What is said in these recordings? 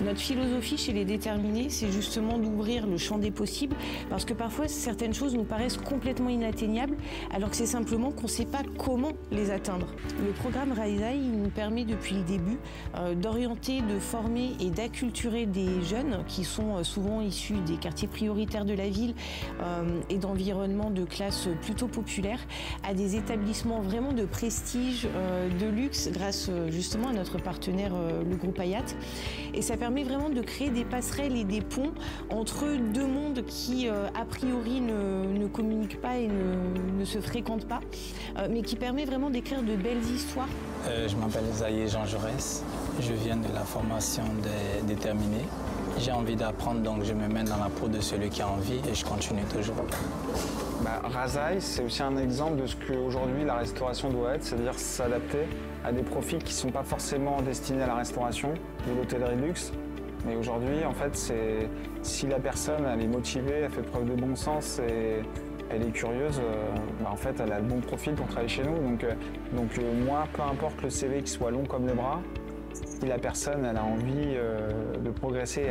Notre philosophie chez les déterminés, c'est justement d'ouvrir le champ des possibles, parce que parfois certaines choses nous paraissent complètement inatteignables, alors que c'est simplement qu'on ne sait pas comment les atteindre. Le programme Raisaï nous permet depuis le début d'orienter, de former et d'acculturer des jeunes qui sont souvent issus des quartiers prioritaires de la ville et d'environnements de classe plutôt populaires à des établissements vraiment de prestige, de luxe, grâce justement à notre partenaire, le groupe Hayat. Et ça permet vraiment de créer des passerelles et des ponts entre deux mondes qui, a priori, ne communiquent pas et ne se fréquentent pas, mais qui permet vraiment d'écrire de belles histoires. Je m'appelle Zahir Jean Jaurès, je viens de la formation des déterminés. J'ai envie d'apprendre, donc je me mets dans la peau de celui qui a envie et je continue toujours. Raisaï, c'est aussi un exemple de ce qu'aujourd'hui la restauration doit être, c'est-à-dire s'adapter à des profils qui ne sont pas forcément destinés à la restauration ou l'hôtellerie de luxe. Mais aujourd'hui, en fait, si la personne elle est motivée, elle fait preuve de bon sens et elle est curieuse, en fait, elle a le bon profil pour travailler chez nous. Donc moi, peu importe le CV qui soit long comme le bras, si la personne elle a envie de progresser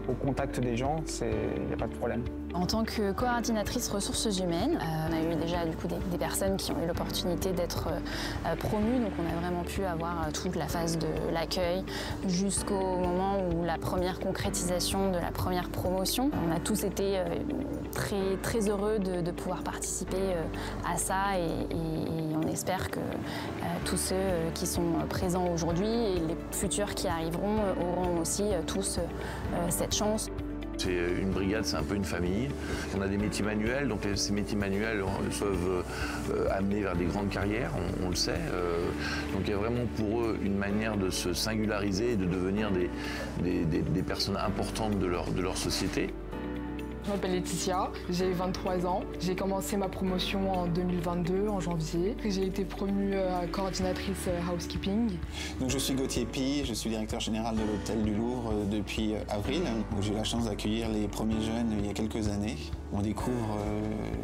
au contact des gens, il n'y a pas de problème. En tant que coordinatrice ressources humaines, on a eu déjà du coup, des personnes qui ont eu l'opportunité d'être promues, donc on a vraiment pu avoir toute la phase de l'accueil jusqu'au moment où la première concrétisation de la première promotion. On a tous été très, très heureux de pouvoir participer à ça et on espère que tous ceux qui sont présents aujourd'hui et les futurs qui arriveront auront aussi tous cette chance. C'est une brigade, c'est un peu une famille. On a des métiers manuels, donc ces métiers manuels peuvent amener vers des grandes carrières, on le sait. Donc il y a vraiment pour eux une manière de se singulariser et de devenir des personnes importantes de leur société. Je m'appelle Laetitia, j'ai 23 ans. J'ai commencé ma promotion en 2022, en janvier. J'ai été promue coordinatrice housekeeping. Donc, je suis Gauthier Pi, je suis directeur général de l'Hôtel du Louvre depuis avril, où j'ai eu la chance d'accueillir les premiers jeunes il y a quelques années. On découvre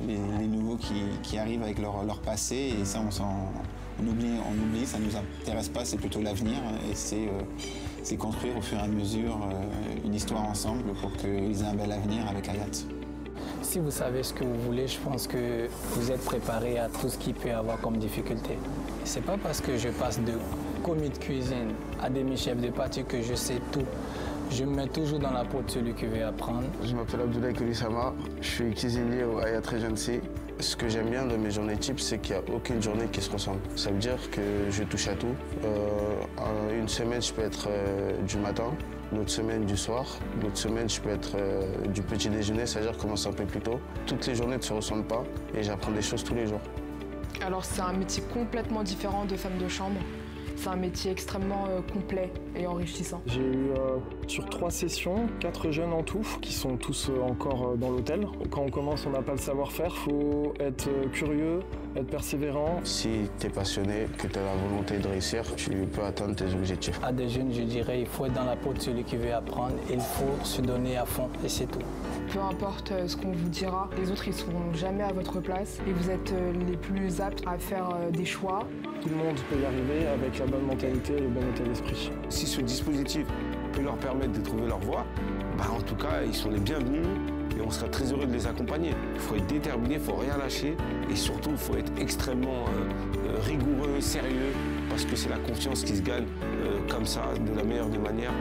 les nouveaux qui arrivent avec leur passé et ça on oublie, ça ne nous intéresse pas, c'est plutôt l'avenir et c'est construire au fur et à mesure une histoire ensemble pour qu'ils aient un bel avenir avec Hayat. Si vous savez ce que vous voulez, je pense que vous êtes préparé à tout ce qu'il peut y avoir comme difficulté. C'est pas parce que je passe de commis de cuisine à demi-chef de partie que je sais tout. Je me mets toujours dans la peau de celui qui veut apprendre. Je m'appelle Abdoulaye Koulissama, je suis cuisinier au Hayat Regency. Ce que j'aime bien de mes journées types, c'est qu'il n'y a aucune journée qui se ressemble. Ça veut dire que je touche à tout. Une semaine, je peux être du matin, l'autre semaine du soir, l'autre semaine, je peux être du petit déjeuner, c'est-à-dire commencer un peu plus tôt. Toutes les journées ne se ressemblent pas et j'apprends des choses tous les jours. Alors c'est un métier complètement différent de femme de chambre. C'est un métier extrêmement complet et enrichissant. J'ai eu sur 3 sessions, 4 jeunes en tout, qui sont tous encore dans l'hôtel. Quand on commence, on n'a pas le savoir-faire, il faut être curieux, être persévérant. Si tu es passionné, que tu as la volonté de réussir, tu peux atteindre tes objectifs. À des jeunes, je dirais, il faut être dans la peau de celui qui veut apprendre, il faut se donner à fond et c'est tout. Peu importe ce qu'on vous dira, les autres ils seront jamais à votre place et vous êtes les plus aptes à faire des choix. Tout le monde peut y arriver avec la bonne mentalité et le bon état d'esprit. Si ce dispositif peut leur permettre de trouver leur voie, en tout cas, ils sont les bienvenus et on sera très heureux de les accompagner. Il faut être déterminé, il ne faut rien lâcher et surtout, il faut être extrêmement rigoureux, sérieux, parce que c'est la confiance qui se gagne comme ça, de la meilleure des manières.